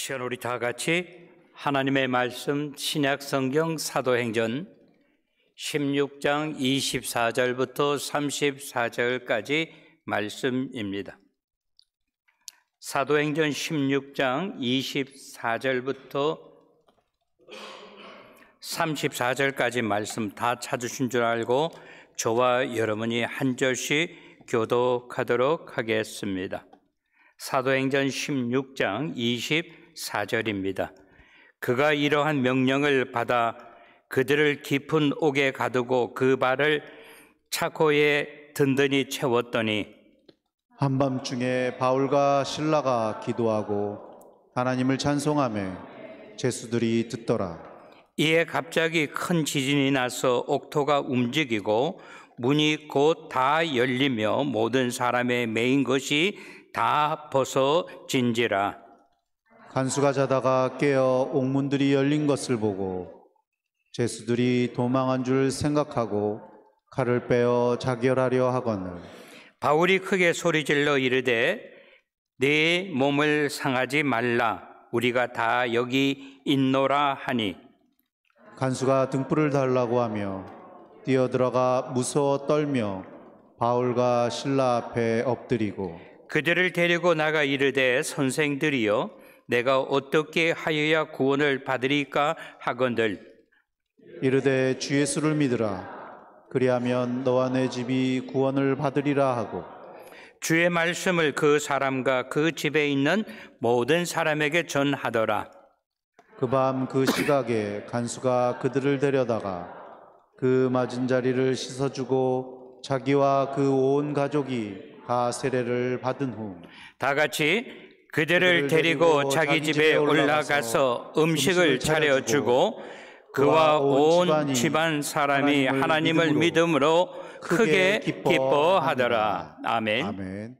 시간 우리 다 같이 하나님의 말씀 신약 성경 사도행전 16장 24절부터 34절까지 말씀입니다. 사도행전 16장 24절부터 34절까지 말씀 다 찾으신 줄 알고 저와 여러분이 한 절씩 교독하도록 하겠습니다. 사도행전 16장 24절입니다. 그가 이러한 명령을 받아 그들을 깊은 옥에 가두고 그 발을 차고에 든든히 채웠더니 한밤중에 바울과 실라가 기도하고 하나님을 찬송하며 제수들이 듣더라. 이에 갑자기 큰 지진이 나서 옥토가 움직이고 문이 곧 다 열리며 모든 사람의 매인 것이 다 벗어진지라. 간수가 자다가 깨어 옥문들이 열린 것을 보고 제수들이 도망한 줄 생각하고 칼을 빼어 자결하려 하거늘 바울이 크게 소리질러 이르되 네 몸을 상하지 말라 우리가 다 여기 있노라 하니 간수가 등불을 달라고 하며 뛰어들어가 무서워 떨며 바울과 실라 앞에 엎드리고 그들을 데리고 나가 이르되 선생들이여 내가 어떻게 하여야 구원을 받으리까 하건들 이르되 주 예수를 믿으라. 그리하면 너와 내 집이 구원을 받으리라 하고 주의 말씀을 그 사람과 그 집에 있는 모든 사람에게 전하더라. 그 밤 그 시각에 간수가 그들을 데려다가 그 맞은 자리를 씻어주고 자기와 그 온 가족이 다 세례를 받은 후 다 같이 그들을 데리고 자기 집에 올라가서 음식을 차려주고 그와 온 집안 사람이 하나님을 믿음으로 크게 기뻐하더라. 아멘. 아멘.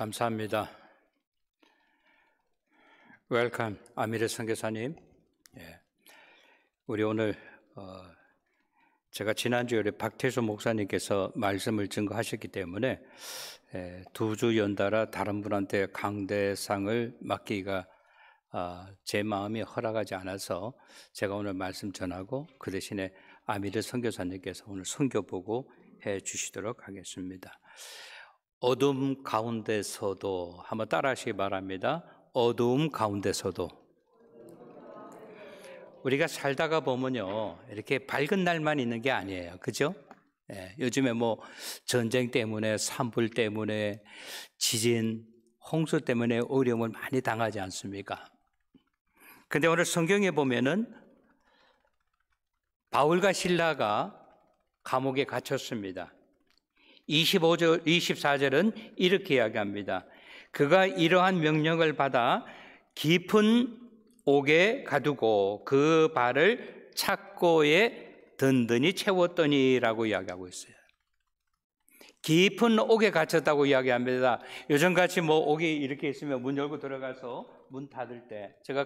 감사합니다. 웰컴 아미르 선교사님. 우리 오늘 제가 지난주에 우리 박태수 목사님께서 말씀을 증거하셨기 때문에 2주 연달아 다른 분한테 강대상을 맡기가 제 마음이 허락하지 않아서 제가 오늘 말씀 전하고 그 대신에 아미르 선교사님께서 오늘 선교 보고 해 주시도록 하겠습니다. 어둠 가운데서도 한번 따라하시기 바랍니다. 어두움 가운데서도. 우리가 살다가 보면요, 이렇게 밝은 날만 있는 게 아니에요. 그죠? 요즘에 뭐 전쟁 때문에, 산불 때문에, 지진, 홍수 때문에 어려움을 많이 당하지 않습니까? 근데 오늘 성경에 보면은 바울과 실라가 감옥에 갇혔습니다. 25절, 24절은 이렇게 이야기합니다. 그가 이러한 명령을 받아 깊은 옥에 가두고 그 발을 착고에 든든히 채웠더니라고 이야기하고 있어요. 깊은 옥에 갇혔다고 이야기합니다. 요즘같이 뭐 옥이 이렇게 있으면 문 열고 들어가서 문 닫을 때, 제가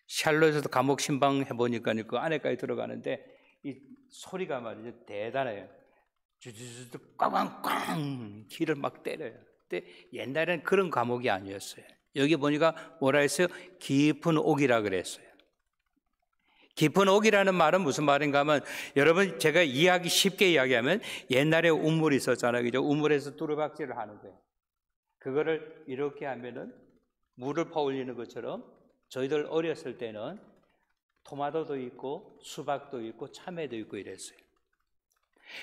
샬롯에서도 감옥 신방 해보니까 그 안에까지 들어가는데 이 소리가 말이죠, 대단해요. 주주주주 꽝꽝꽝 길을 막 때려요. 근데 옛날에는 그런 감옥이 아니었어요. 여기 보니까 뭐라 했어요? 깊은 옥이라 그랬어요. 깊은 옥이라는 말은 무슨 말인가 하면, 여러분 제가 쉽게 이야기하면 옛날에 우물이 있었잖아요. 그죠? 우물에서 두루박질을 하는 거예요. 그거를 이렇게 하면은 물을 퍼올리는 것처럼 저희들 어렸을 때는 토마토도 있고 수박도 있고 참외도 있고 이랬어요.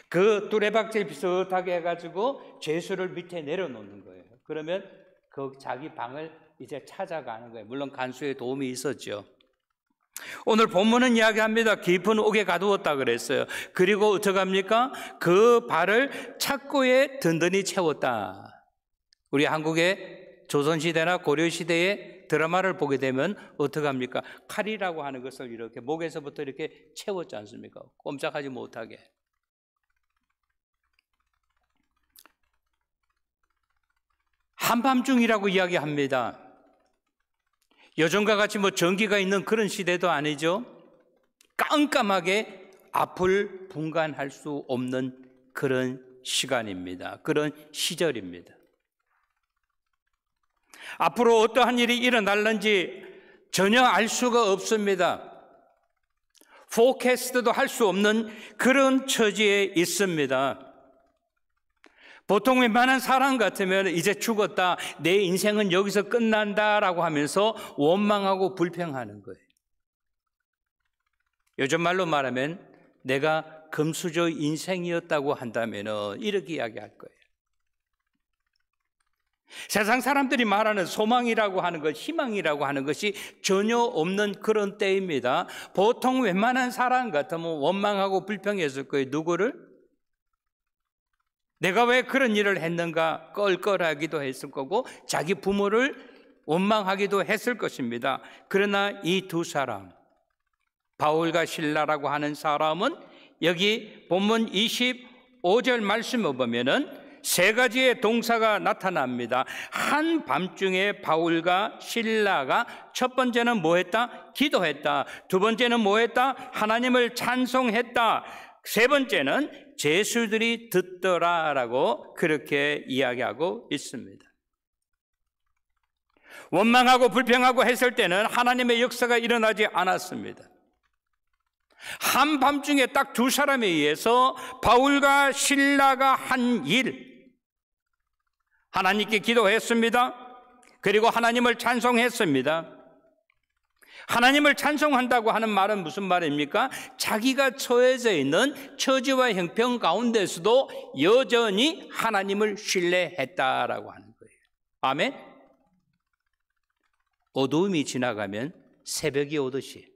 그 뚜레박질 비슷하게 해가지고 죄수를 밑에 내려놓는 거예요. 그러면 그 자기 방을 이제 찾아가는 거예요. 물론 간수의 도움이 있었죠. 오늘 본문은 이야기합니다. 깊은 옥에 가두었다 그랬어요. 그리고 어떻게 합니까? 그 발을 착고에 든든히 채웠다. 우리 한국의 조선시대나 고려시대의 드라마를 보게 되면 어떻게 합니까? 칼이라고 하는 것을 이렇게 목에서부터 이렇게 채웠지 않습니까? 꼼짝하지 못하게. 한밤중이라고 이야기합니다. 요즘과 같이 뭐 전기가 있는 그런 시대도 아니죠. 깜깜하게 앞을 분간할 수 없는 그런 시간입니다. 그런 시절입니다. 앞으로 어떠한 일이 일어날는지 전혀 알 수가 없습니다. 포캐스트도 할 수 없는 그런 처지에 있습니다. 보통 웬만한 사람 같으면 이제 죽었다, 내 인생은 여기서 끝난다라고 하면서 원망하고 불평하는 거예요. 요즘 말로 말하면 내가 금수저 인생이었다고 한다면 이렇게 이야기할 거예요. 세상 사람들이 말하는 소망이라고 하는 것, 희망이라고 하는 것이 전혀 없는 그런 때입니다. 보통 웬만한 사람 같으면 원망하고 불평했을 거예요. 누구를? 내가 왜 그런 일을 했는가 껄껄하기도 했을 거고 자기 부모를 원망하기도 했을 것입니다. 그러나 이 두 사람, 바울과 실라라고 하는 사람은 여기 본문 25절 말씀을 보면은 세 가지의 동사가 나타납니다. 한밤중에 바울과 실라가 첫 번째는 뭐 했다? 기도했다. 두 번째는 뭐 했다? 하나님을 찬송했다. 세 번째는 죄수들이 듣더라라고 그렇게 이야기하고 있습니다. 원망하고 불평하고 했을 때는 하나님의 역사가 일어나지 않았습니다. 한밤중에 딱 두 사람에 의해서 바울과 실라가 한 일, 하나님께 기도했습니다. 그리고 하나님을 찬송했습니다. 하나님을 찬송한다고 하는 말은 무슨 말입니까? 자기가 처해져 있는 처지와 형편 가운데서도 여전히 하나님을 신뢰했다라고 하는 거예요. 아멘? 어두움이 지나가면 새벽이 오듯이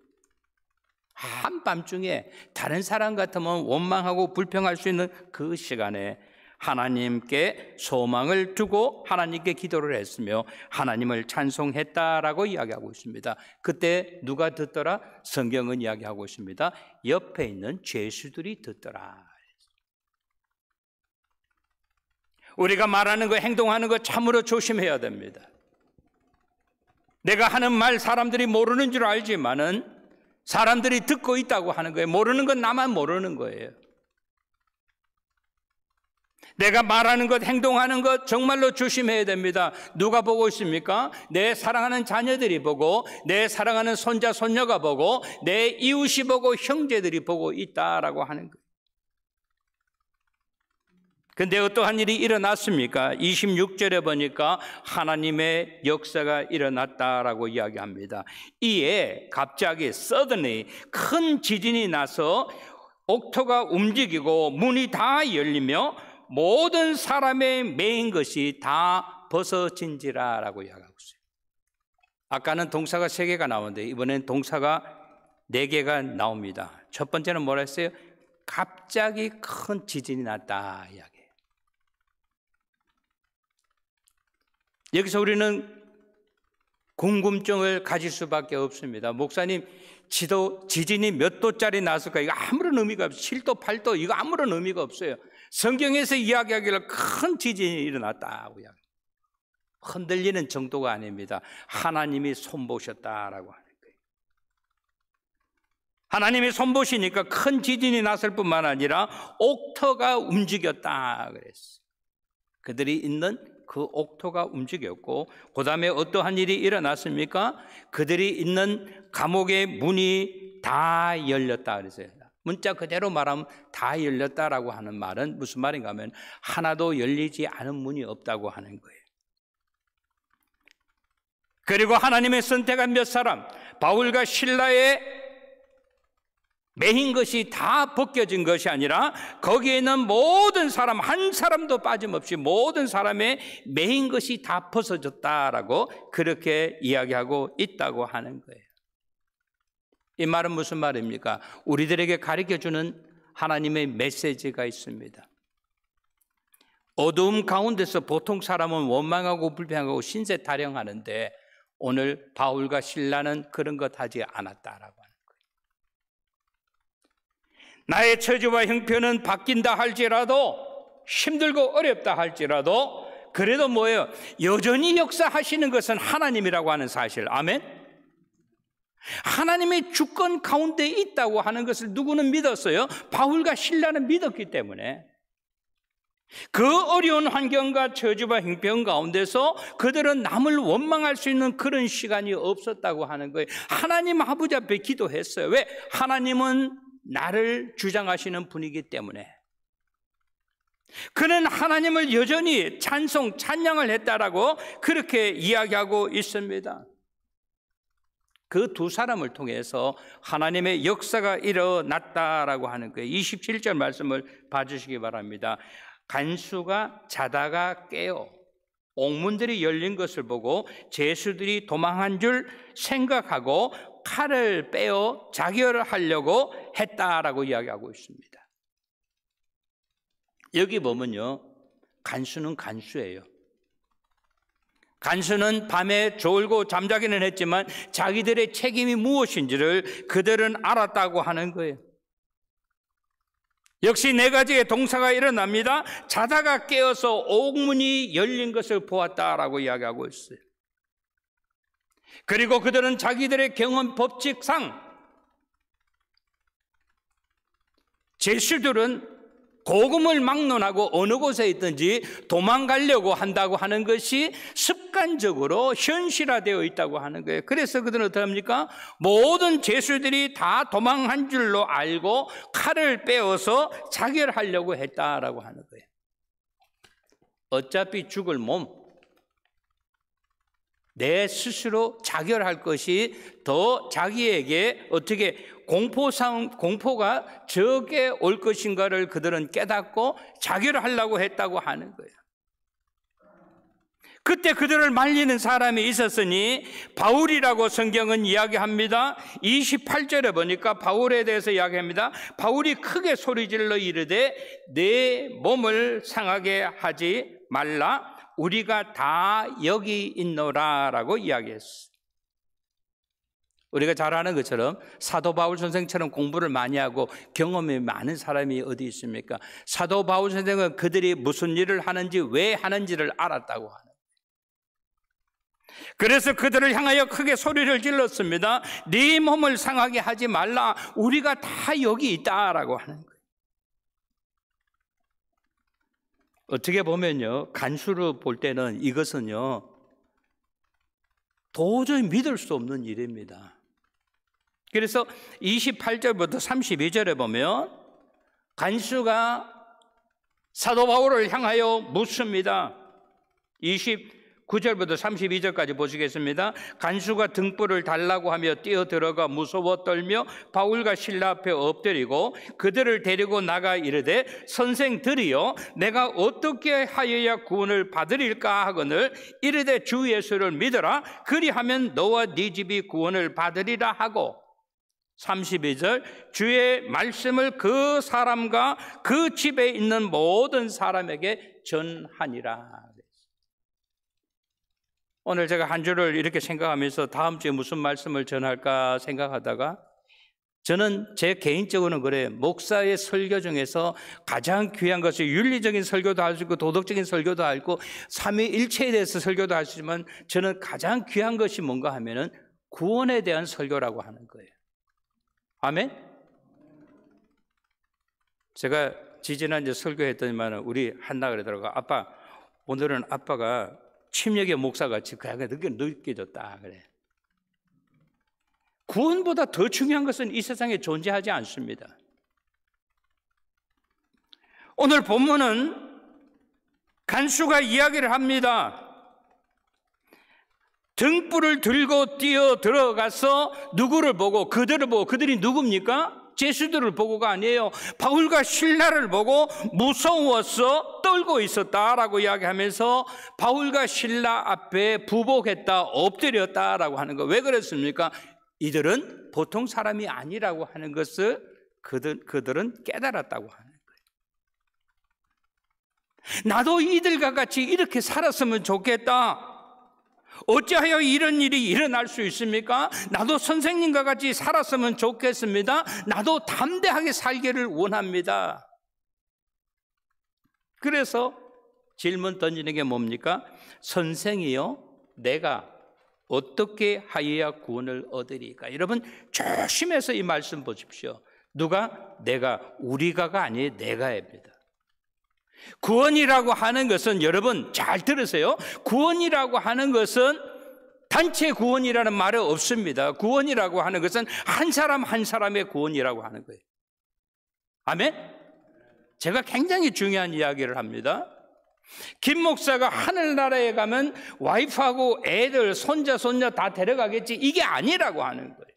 한밤중에 다른 사람 같으면 원망하고 불평할 수 있는 그 시간에 하나님께 소망을 두고 하나님께 기도를 했으며 하나님을 찬송했다라고 이야기하고 있습니다. 그때 누가 듣더라? 성경은 이야기하고 있습니다. 옆에 있는 죄수들이 듣더라. 우리가 말하는 거, 행동하는 거 참으로 조심해야 됩니다. 내가 하는 말 사람들이 모르는 줄 알지만은 사람들이 듣고 있다고 하는 거예요. 모르는 건 나만 모르는 거예요. 내가 말하는 것, 행동하는 것 정말로 조심해야 됩니다. 누가 보고 있습니까? 내 사랑하는 자녀들이 보고, 내 사랑하는 손자, 손녀가 보고, 내 이웃이 보고, 형제들이 보고 있다라고 하는 거예요. 근데 어떠한 일이 일어났습니까? 26절에 보니까 하나님의 역사가 일어났다라고 이야기합니다. 이에 갑자기 suddenly 큰 지진이 나서 옥토가 움직이고 문이 다 열리며 모든 사람의 매인 것이 다 벗어진지라라고 이야기하고 있어요. 아까는 동사가 3개가 나오는데 이번엔 동사가 4개가 나옵니다. 첫 번째는 뭐라 했어요? 갑자기 큰 지진이 났다 이야기해요. 여기서 우리는 궁금증을 가질 수밖에 없습니다. 목사님, 지진이 몇 도짜리 났을까? 이거 아무런 의미가 없어요. 7도, 8도, 이거 아무런 의미가 없어요. 성경에서 이야기하기를 큰 지진이 일어났다고 이야기합니다. 흔들리는 정도가 아닙니다. 하나님이 손보셨다라고 하는 거예요. 하나님이 손보시니까 큰 지진이 났을 뿐만 아니라 옥토가 움직였다 그랬어요. 그들이 있는 그 옥토가 움직였고, 그 다음에 어떠한 일이 일어났습니까? 그들이 있는 감옥의 문이 다 열렸다 그랬어요. 문자 그대로 말하면 다 열렸다라고 하는 말은 무슨 말인가 하면 하나도 열리지 않은 문이 없다고 하는 거예요. 그리고 하나님의 선택한 몇 사람, 바울과 실라의 매인 것이 다 벗겨진 것이 아니라 거기에 있는 모든 사람, 한 사람도 빠짐없이 모든 사람의 매인 것이 다 벗어졌다라고 그렇게 이야기하고 있다고 하는 거예요. 이 말은 무슨 말입니까? 우리들에게 가르쳐주는 하나님의 메시지가 있습니다. 어두움 가운데서 보통 사람은 원망하고 불평하고 신세 타령하는데 오늘 바울과 실라는 그런 것 하지 않았다라고 하는 거예요. 나의 처지와 형편은 바뀐다 할지라도, 힘들고 어렵다 할지라도, 그래도 뭐예요? 여전히 역사하시는 것은 하나님이라고 하는 사실. 아멘? 하나님의 주권 가운데 있다고 하는 것을 누구는 믿었어요? 바울과 실라는 믿었기 때문에. 그 어려운 환경과 처지와 형편 가운데서 그들은 남을 원망할 수 있는 그런 시간이 없었다고 하는 거예요. 하나님 아버지 앞에 기도했어요. 왜? 하나님은 나를 주장하시는 분이기 때문에. 그는 하나님을 여전히 찬양을 했다라고 그렇게 이야기하고 있습니다. 그 두 사람을 통해서 하나님의 역사가 일어났다라고 하는 거예요. 27절 말씀을 봐주시기 바랍니다. 간수가 자다가 깨어 옥문들이 열린 것을 보고 죄수들이 도망한 줄 생각하고 칼을 빼어 자결하려고 했다라고 이야기하고 있습니다. 여기 보면요, 간수는 간수예요. 간수는 밤에 졸고 잠자기는 했지만 자기들의 책임이 무엇인지를 그들은 알았다고 하는 거예요. 역시 4가지의 동사가 일어납니다. 자다가 깨어서 옥문이 열린 것을 보았다라고 이야기하고 있어요. 그리고 그들은 자기들의 경험 법칙상 죄수들은 복음을 막론하고 어느 곳에 있든지 도망가려고 한다고 하는 것이 습관적으로 현실화되어 있다고 하는 거예요. 그래서 그들은 어떻게 합니까? 모든 죄수들이 다 도망한 줄로 알고 칼을 빼어서 자결하려고 했다라고 하는 거예요. 어차피 죽을 몸, 내 스스로 자결할 것이 더 자기에게 어떻게 공포가 적게 올 것인가를 그들은 깨닫고 자결하려고 했다고 하는 거예요. 그때 그들을 말리는 사람이 있었으니 바울이라고 성경은 이야기합니다. 28절에 보니까 바울에 대해서 이야기합니다. 바울이 크게 소리질러 이르되 내 몸을 상하게 하지 말라, 우리가 다 여기 있노라 라고 이야기했어요. 우리가 잘 아는 것처럼 사도 바울 선생처럼 공부를 많이 하고 경험이 많은 사람이 어디 있습니까? 사도 바울 선생은 그들이 무슨 일을 하는지 왜 하는지를 알았다고 하는. 그래서 그들을 향하여 크게 소리를 질렀습니다. 네 몸을 상하게 하지 말라. 우리가 다 여기 있다라고 하는 거예요. 어떻게 보면요, 간수로 볼 때는 이것은요 도저히 믿을 수 없는 일입니다. 그래서 28절부터 32절에 보면 간수가 사도 바울을 향하여 묻습니다. 29절부터 32절까지 보시겠습니다. 간수가 등불을 달라고 하며 뛰어들어가 무서워 떨며 바울과 실라 앞에 엎드리고 그들을 데리고 나가 이르되 선생들이여 내가 어떻게 하여야 구원을 받으릴까 하거늘 이르되 주 예수를 믿어라 그리하면 너와 네 집이 구원을 받으리라 하고 32절 주의 말씀을 그 사람과 그 집에 있는 모든 사람에게 전하니라. 오늘 제가 한 주를 이렇게 생각하면서 다음 주에 무슨 말씀을 전할까 생각하다가 저는 제 개인적으로는 그래요. 목사의 설교 중에서 가장 귀한 것이 윤리적인 설교도 할 수 있고 도덕적인 설교도 하고 삼위일체에 대해서 설교도 할 수 있지만 저는 가장 귀한 것이 뭔가 하면은 구원에 대한 설교라고 하는 거예요. 아멘? 제가 지지난주에 설교했더니만 우리 한나 그러더라고요. 아빠, 오늘은 아빠가 침례교 목사같이 그렇게 느껴졌다 그래. 구원보다 더 중요한 것은 이 세상에 존재하지 않습니다. 오늘 본문은 간수가 이야기를 합니다. 등불을 들고 뛰어 들어가서 누구를 보고 그들을 보고 그들이 누굽니까? 제수들을 보고가 아니에요. 바울과 실라를 보고 무서워서 떨고 있었다라고 이야기하면서 바울과 실라 앞에 부복했다, 엎드렸다라고 하는 거. 왜 그랬습니까? 이들은 보통 사람이 아니라고 하는 것을 그들은 깨달았다고 하는 거예요. 나도 이들과 같이 이렇게 살았으면 좋겠다. 어찌하여 이런 일이 일어날 수 있습니까? 나도 선생님과 같이 살았으면 좋겠습니다. 나도 담대하게 살기를 원합니다. 그래서 질문 던지는 게 뭡니까? 선생이요, 내가 어떻게 하여야 구원을 얻으리까? 여러분 조심해서 이 말씀 보십시오. 누가? 내가, 우리가가 아니에요. 내가입니다. 구원이라고 하는 것은 여러분 잘 들으세요. 구원이라고 하는 것은 단체 구원이라는 말은 없습니다. 구원이라고 하는 것은 한 사람 한 사람의 구원이라고 하는 거예요. 아멘? 제가 굉장히 중요한 이야기를 합니다. 김 목사가 하늘나라에 가면 와이프하고 애들, 손자, 손녀 다 데려가겠지, 이게 아니라고 하는 거예요.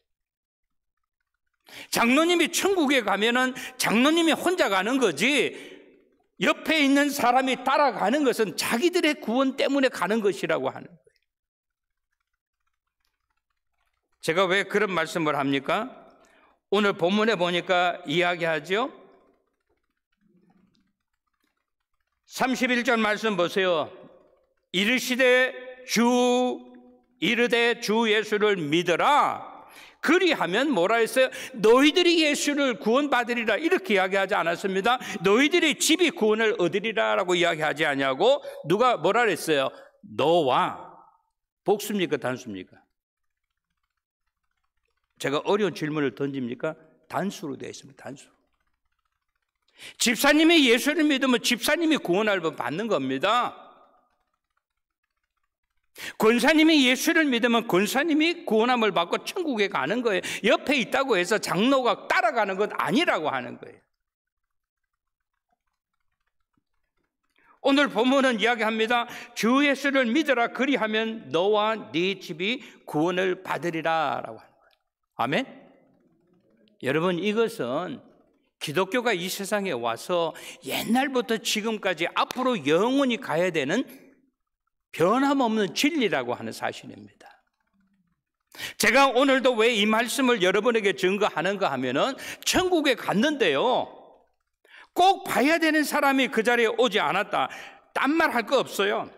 장로님이 천국에 가면은 장로님이 혼자 가는 거지, 옆에 있는 사람이 따라가는 것은 자기들의 구원 때문에 가는 것이라고 하는 거예요. 제가 왜 그런 말씀을 합니까? 오늘 본문에 보니까 이야기하죠. 31절 말씀 보세요. 이르시되 이르되 주 예수를 믿어라. 그리하면 뭐라 했어요? 너희들이 예수를 구원받으리라 이렇게 이야기하지 않았습니다. 너희들의 집이 구원을 얻으리라 라고 이야기하지 않냐고. 누가 뭐라 그랬어요? 너와. 복수입니까 단수입니까? 제가 어려운 질문을 던집니까? 단수로 되어 있습니다. 단수. 집사님이 예수를 믿으면 집사님이 구원을 받는 겁니다. 권사님이 예수를 믿으면 권사님이 구원함을 받고 천국에 가는 거예요. 옆에 있다고 해서 장로가 따라가는 것 아니라고 하는 거예요. 오늘 본문은 이야기합니다. 주 예수를 믿어라. 그리하면 너와 네 집이 구원을 받으리라 라고 하는 거예요. 아멘? 여러분, 이것은 기독교가 이 세상에 와서 옛날부터 지금까지 앞으로 영원히 가야 되는 변함없는 진리라고 하는 사실입니다. 제가 오늘도 왜 이 말씀을 여러분에게 증거하는가 하면은 천국에 갔는데요, 꼭 봐야 되는 사람이 그 자리에 오지 않았다, 딴 말 할 거 없어요.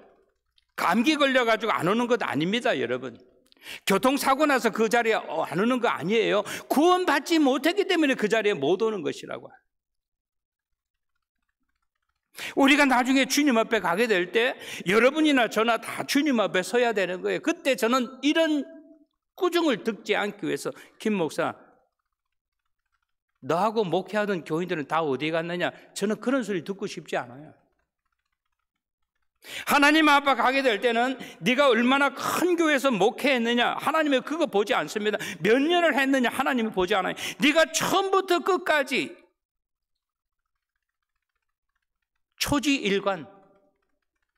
감기 걸려가지고 안 오는 것 아닙니다. 여러분, 교통사고 나서 그 자리에 안 오는 거 아니에요. 구원받지 못했기 때문에 그 자리에 못 오는 것이라고. 우리가 나중에 주님 앞에 가게 될 때 여러분이나 저나 다 주님 앞에 서야 되는 거예요. 그때 저는 이런 꾸중을 듣지 않기 위해서 김 목사, 너하고 목회하던 교인들은 다 어디 갔느냐? 저는 그런 소리 듣고 싶지 않아요. 하나님 앞에 가게 될 때는 네가 얼마나 큰 교회에서 목회했느냐, 하나님이 그거 보지 않습니다. 몇 년을 했느냐, 하나님이 보지 않아요. 네가 처음부터 끝까지 초지일관,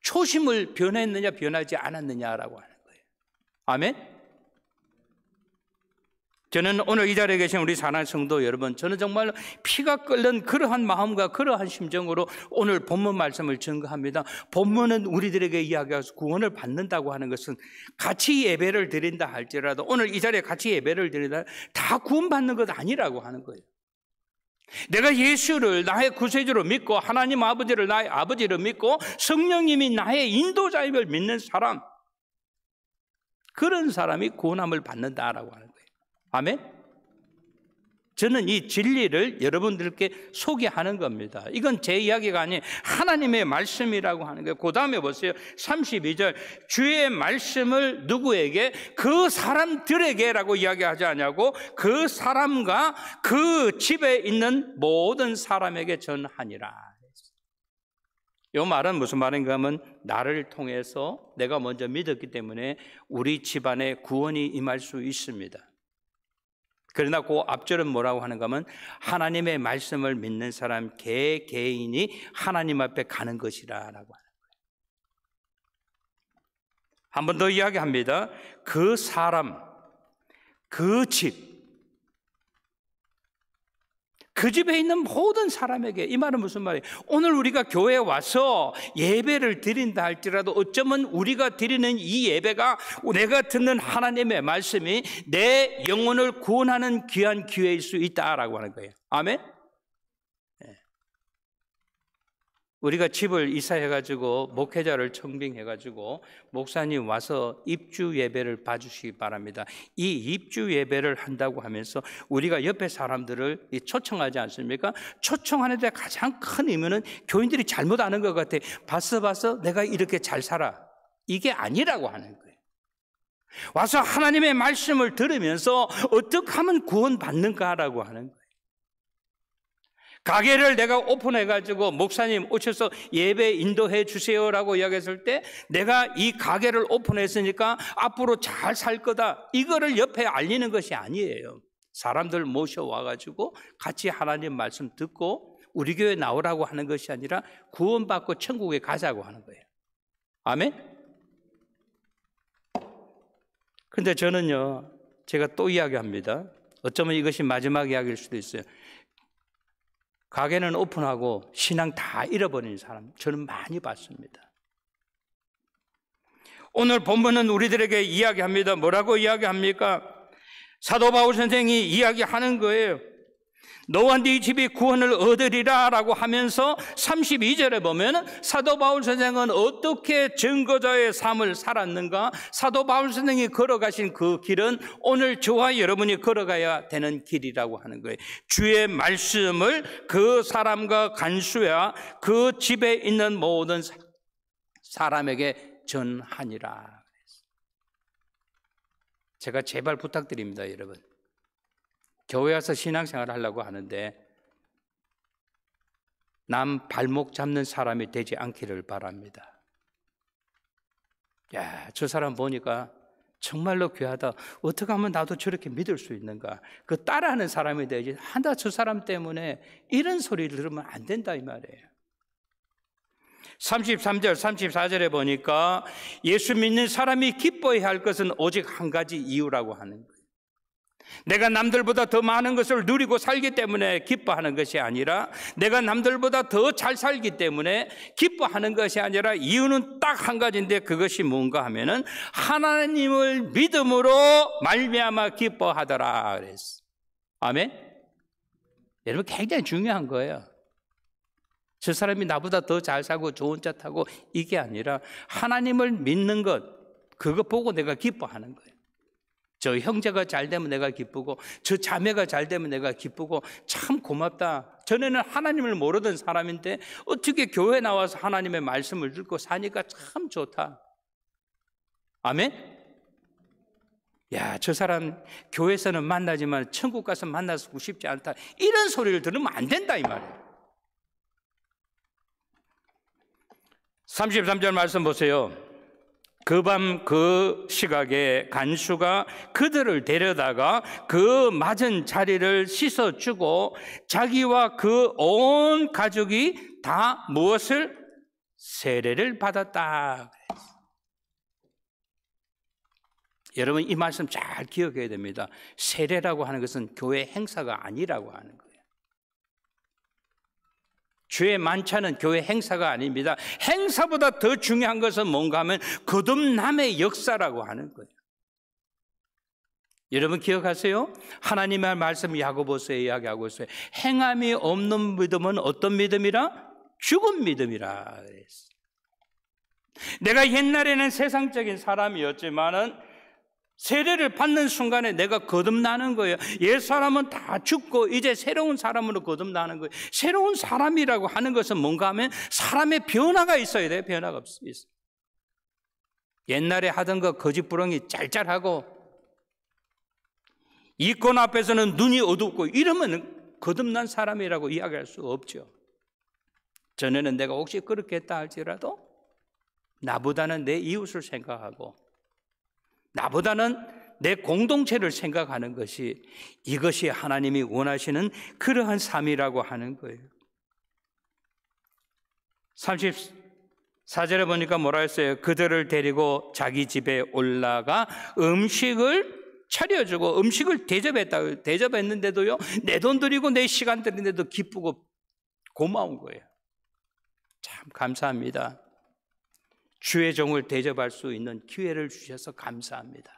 초심을 변했느냐 변하지 않았느냐라고 하는 거예요. 아멘? 저는 오늘 이 자리에 계신 우리 사랑하는 성도 여러분, 저는 정말 피가 끓는 그러한 마음과 그러한 심정으로 오늘 본문 말씀을 증거합니다. 본문은 우리들에게 이야기해서 구원을 받는다고 하는 것은 같이 예배를 드린다 할지라도, 오늘 이 자리에 같이 예배를 드린다 다 구원받는 것 아니라고 하는 거예요. 내가 예수를 나의 구세주로 믿고 하나님 아버지를 나의 아버지로 믿고 성령님이 나의 인도자임을 믿는 사람, 그런 사람이 구원함을 받는다라고 하는 거예요. 아멘? 저는 이 진리를 여러분들께 소개하는 겁니다. 이건 제 이야기가 아닌 하나님의 말씀이라고 하는 거예요. 그 다음에 보세요. 32절, 주의 말씀을 누구에게? 그 사람들에게라고 이야기하지 않냐고, 그 사람과 그 집에 있는 모든 사람에게 전하니라. 이 말은 무슨 말인가 하면, 나를 통해서 내가 먼저 믿었기 때문에 우리 집안에 구원이 임할 수 있습니다. 그러나 그 앞절은 뭐라고 하는가 하면, 하나님의 말씀을 믿는 사람 개개인이 하나님 앞에 가는 것이라고 하는 거예요. 한 번 더 이야기합니다. 그 사람, 그 집, 그 집에 있는 모든 사람에게. 이 말은 무슨 말이에요? 오늘 우리가 교회에 와서 예배를 드린다 할지라도 어쩌면 우리가 드리는 이 예배가 내가 듣는 하나님의 말씀이 내 영혼을 구원하는 귀한 기회일 수 있다라고 하는 거예요. 아멘? 우리가 집을 이사해가지고 목회자를 청빙해가지고 목사님 와서 입주 예배를 봐주시기 바랍니다. 이 입주 예배를 한다고 하면서 우리가 옆에 사람들을 초청하지 않습니까? 초청하는 데 가장 큰 의미는 교인들이 잘못 아는 것 같아. 봤어 내가 이렇게 잘 살아, 이게 아니라고 하는 거예요. 와서 하나님의 말씀을 들으면서 어떻게 하면 구원받는가라고 하는 거예요. 가게를 내가 오픈해가지고 목사님 오셔서 예배 인도해 주세요라고 이야기했을 때, 내가 이 가게를 오픈했으니까 앞으로 잘 살 거다, 이거를 옆에 알리는 것이 아니에요. 사람들 모셔와가지고 같이 하나님 말씀 듣고 우리 교회 나오라고 하는 것이 아니라 구원받고 천국에 가자고 하는 거예요. 아멘? 그런데 저는요, 제가 또 이야기합니다. 어쩌면 이것이 마지막 이야기일 수도 있어요. 가게는 오픈하고 신앙 다 잃어버린 사람 저는 많이 봤습니다. 오늘 본문은 우리들에게 이야기합니다. 뭐라고 이야기합니까? 사도 바울 선생이 이야기하는 거예요. 너와 네 집이 구원을 얻으리라 라고 하면서 32절에 보면 사도 바울 선생은 어떻게 증거자의 삶을 살았는가? 사도 바울 선생이 걸어가신 그 길은 오늘 저와 여러분이 걸어가야 되는 길이라고 하는 거예요. 주의 말씀을 그 사람과 간수야 그 집에 있는 모든 사람에게 전하니라. 제가 제발 부탁드립니다, 여러분. 교회 와서 신앙생활 하려고 하는데 남 발목 잡는 사람이 되지 않기를 바랍니다. 야, 저 사람 보니까 정말로 귀하다. 어떻게 하면 나도 저렇게 믿을 수 있는가? 그 따라하는 사람이 되지. 저 사람 때문에 이런 소리를 들으면 안 된다 이 말이에요. 33절, 34절에 보니까 예수 믿는 사람이 기뻐해야 할 것은 오직 한 가지 이유라고 하는 거예요. 내가 남들보다 더 많은 것을 누리고 살기 때문에 기뻐하는 것이 아니라, 내가 남들보다 더 잘 살기 때문에 기뻐하는 것이 아니라, 이유는 딱 한 가지인데 그것이 뭔가 하면은 하나님을 믿음으로 말미암아 기뻐하더라 그랬어. 아멘? 여러분, 굉장히 중요한 거예요. 저 사람이 나보다 더 잘 살고 좋은 차 타고 이게 아니라 하나님을 믿는 것, 그거 보고 내가 기뻐하는 거예요. 저 형제가 잘 되면 내가 기쁘고 저 자매가 잘 되면 내가 기쁘고 참 고맙다. 전에는 하나님을 모르던 사람인데 어떻게 교회 나와서 하나님의 말씀을 듣고 사니까 참 좋다. 아멘? 야, 저 사람 교회에서는 만나지만 천국 가서 만나고 싶지 않다. 이런 소리를 들으면 안 된다 이 말이에요. 33절 말씀 보세요. 그 밤 그 시각에 간수가 그들을 데려다가 그 맞은 자리를 씻어주고 자기와 그 온 가족이 다 무엇을? 세례를 받았다. 여러분 이 말씀 잘 기억해야 됩니다. 세례라고 하는 것은 교회 행사가 아니라고 하는 거예요. 주의 만찬은 교회 행사가 아닙니다. 행사보다 더 중요한 것은 뭔가 하면 거듭남의 역사라고 하는 거예요. 여러분 기억하세요? 하나님의 말씀 야고보서에 이야기하고 있어요. 행함이 없는 믿음은 어떤 믿음이라? 죽은 믿음이라 그랬어요. 내가 옛날에는 세상적인 사람이었지만은 세례를 받는 순간에 내가 거듭나는 거예요. 옛 사람은 다 죽고 이제 새로운 사람으로 거듭나는 거예요. 새로운 사람이라고 하는 것은 뭔가 하면 사람의 변화가 있어야 돼요. 변화가 없어요. 옛날에 하던 거 거짓부렁이 짤짤하고 이권 앞에서는 눈이 어둡고 이러면 거듭난 사람이라고 이야기할 수 없죠. 전에는 내가 혹시 그렇게 했다 할지라도 나보다는 내 이웃을 생각하고 나보다는 내 공동체를 생각하는 것이 이것이 하나님이 원하시는 그러한 삶이라고 하는 거예요. 34절에 보니까 뭐라 했어요? 그들을 데리고 자기 집에 올라가 음식을 차려주고 음식을 대접했는데도요 내 돈 들이고 내 시간 들이는데도 기쁘고 고마운 거예요. 참 감사합니다. 주의 종을 대접할 수 있는 기회를 주셔서 감사합니다.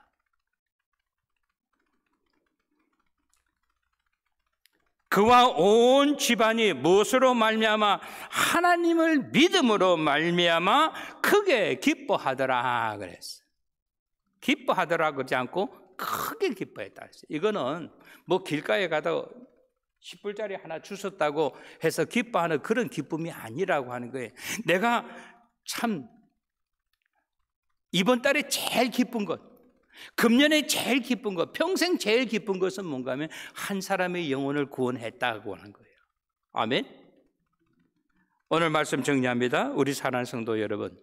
그와 온 집안이 무엇으로 말미암아? 하나님을 믿음으로 말미암아 크게 기뻐하더라 그랬어요. 기뻐하더라 그러지 않고 크게 기뻐했다 그랬어요. 이거는 뭐 길가에 가다 10불짜리 하나 주셨다고 해서 기뻐하는 그런 기쁨이 아니라고 하는 거예요. 내가 참 이번 달에 제일 기쁜 것, 금년에 제일 기쁜 것, 평생 제일 기쁜 것은 뭔가 하면 한 사람의 영혼을 구원했다고 하는 거예요. 아멘. 오늘 말씀 정리합니다. 우리 사랑하는 성도 여러분,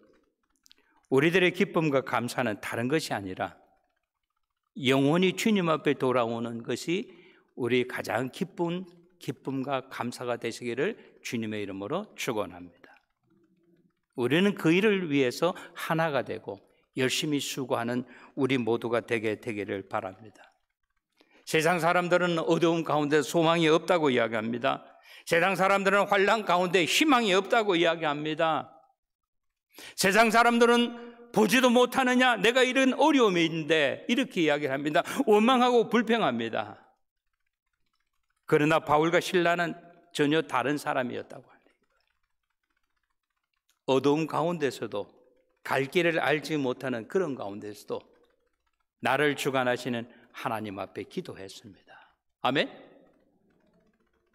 우리들의 기쁨과 감사는 다른 것이 아니라 영원히 주님 앞에 돌아오는 것이 우리 가장 기쁜 기쁨과 감사가 되시기를 주님의 이름으로 축원합니다. 우리는 그 일을 위해서 하나가 되고 열심히 수고하는 우리 모두가 되기를 바랍니다. 세상 사람들은 어두움 가운데 소망이 없다고 이야기합니다. 세상 사람들은 환난 가운데 희망이 없다고 이야기합니다. 세상 사람들은 보지도 못하느냐? 내가 이런 어려움이 있는데 이렇게 이야기합니다. 원망하고 불평합니다. 그러나 바울과 실라는 전혀 다른 사람이었다고 합니다. 어두움 가운데서도 갈 길을 알지 못하는 그런 가운데서도 나를 주관하시는 하나님 앞에 기도했습니다. 아멘?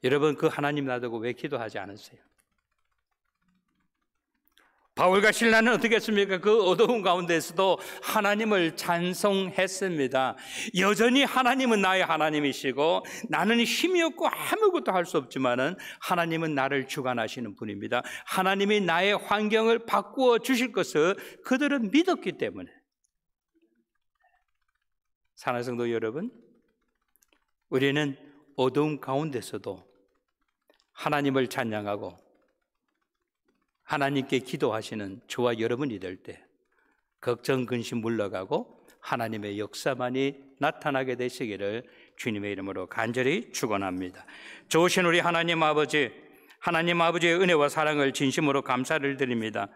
여러분 그 하나님 놔두고 왜 기도하지 않으세요? 바울과 실라는 어떻게 했습니까? 그 어두운 가운데서도 하나님을 찬송했습니다. 여전히 하나님은 나의 하나님이시고 나는 힘이 없고 아무것도 할 수 없지만은 하나님은 나를 주관하시는 분입니다. 하나님이 나의 환경을 바꾸어 주실 것을 그들은 믿었기 때문에. 사랑하는 성도 여러분, 우리는 어두운 가운데서도 하나님을 찬양하고 하나님께 기도하시는 저와 여러분이 될 때 걱정, 근심 물러가고 하나님의 역사만이 나타나게 되시기를 주님의 이름으로 간절히 축원합니다. 좋으신 우리 하나님 아버지의 은혜와 사랑을 진심으로 감사를 드립니다.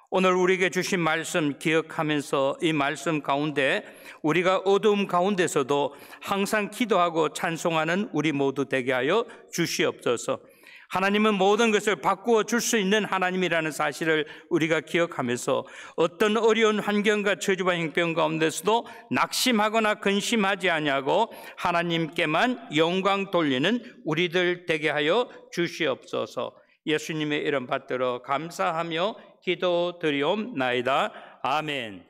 오늘 우리에게 주신 말씀 기억하면서 이 말씀 가운데 우리가 어두움 가운데서도 항상 기도하고 찬송하는 우리 모두 되게 하여 주시옵소서. 하나님은 모든 것을 바꾸어 줄 수 있는 하나님이라는 사실을 우리가 기억하면서 어떤 어려운 환경과 저주와 형편 가운데서도 낙심하거나 근심하지 아니하고 하나님께만 영광 돌리는 우리들 되게 하여 주시옵소서. 예수님의 이름 받들어 감사하며 기도드리옵나이다. 아멘.